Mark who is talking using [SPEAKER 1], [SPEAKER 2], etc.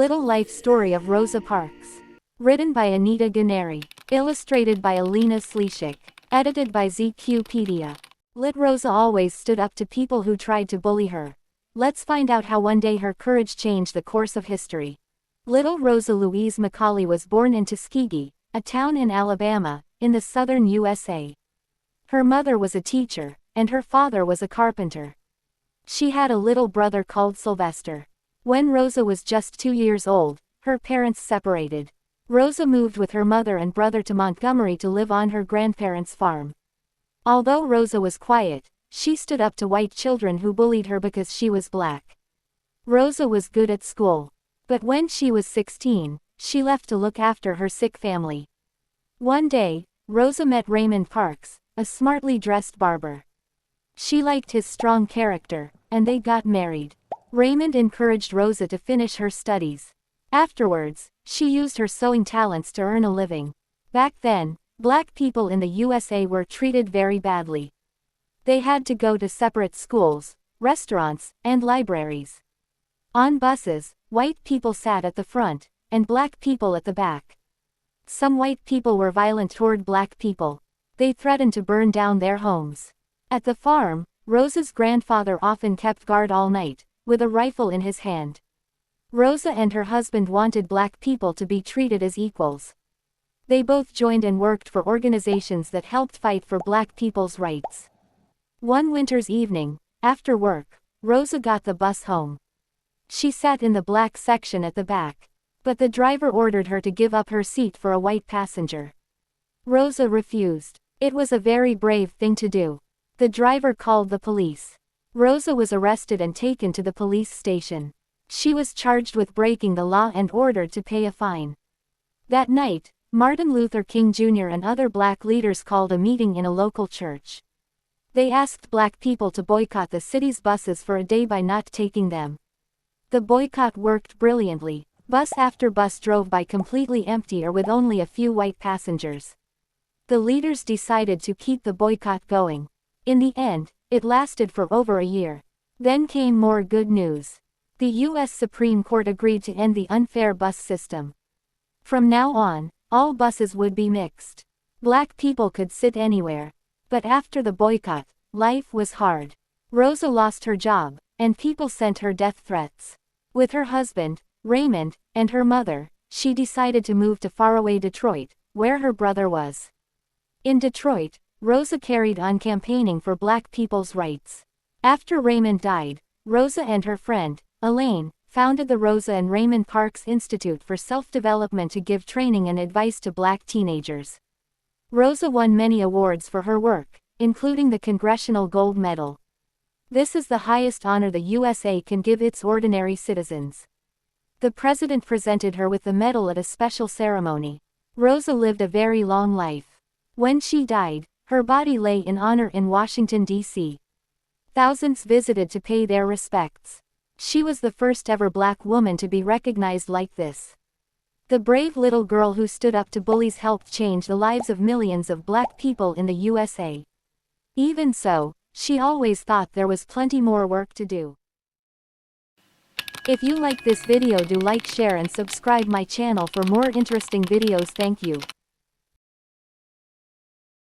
[SPEAKER 1] Little Life Story of Rosa Parks. Written by Anita Ganeri. Illustrated by Alina Sleshik. Edited by ZQpedia. Lit Rosa always stood up to people who tried to bully her. Let's find out how one day her courage changed the course of history. Little Rosa Louise Macaulay was born in Tuskegee, a town in Alabama, in the southern USA. Her mother was a teacher, and her father was a carpenter. She had a little brother called Sylvester. When Rosa was just 2 years old, her parents separated. Rosa moved with her mother and brother to Montgomery to live on her grandparents' farm. Although Rosa was quiet, she stood up to white children who bullied her because she was black. Rosa was good at school. But when she was 16, she left to look after her sick family. One day, Rosa met Raymond Parks, a smartly dressed barber. She liked his strong character, and they got married. Raymond encouraged Rosa to finish her studies. Afterwards, she used her sewing talents to earn a living. Back then, black people in the USA were treated very badly. They had to go to separate schools, restaurants, and libraries. On buses, white people sat at the front, and black people at the back. Some white people were violent toward black people. They threatened to burn down their homes. At the farm, Rosa's grandfather often kept guard all night, with a rifle in his hand. Rosa and her husband wanted black people to be treated as equals. They both joined and worked for organizations that helped fight for black people's rights. One winter's evening, after work, Rosa got the bus home. She sat in the black section at the back, but the driver ordered her to give up her seat for a white passenger. Rosa refused. It was a very brave thing to do. The driver called the police. Rosa was arrested and taken to the police station. She was charged with breaking the law and ordered to pay a fine. That night, Martin Luther King Jr. and other black leaders called a meeting in a local church. They asked black people to boycott the city's buses for a day by not taking them. The boycott worked brilliantly. Bus after bus drove by completely empty or with only a few white passengers. The leaders decided to keep the boycott going. In the end, it lasted for over a year. Then came more good news. The U.S. Supreme Court agreed to end the unfair bus system. From now on, all buses would be mixed. Black people could sit anywhere. But after the boycott, life was hard. Rosa lost her job, and people sent her death threats. With her husband, Raymond, and her mother, she decided to move to faraway Detroit, where her brother was. In Detroit, Rosa carried on campaigning for black people's rights. After Raymond died, Rosa and her friend, Elaine, founded the Rosa and Raymond Parks Institute for Self-Development to give training and advice to black teenagers. Rosa won many awards for her work, including the Congressional Gold Medal. This is the highest honor the USA can give its ordinary citizens. The president presented her with the medal at a special ceremony. Rosa lived a very long life. When she died, her body lay in honor in Washington, D.C. Thousands visited to pay their respects. She was the first ever black woman to be recognized like this. The brave little girl who stood up to bullies helped change the lives of millions of black people in the USA. Even so, she always thought there was plenty more work to do. If you like this video, do like, share and subscribe my channel for more interesting videos. Thank you.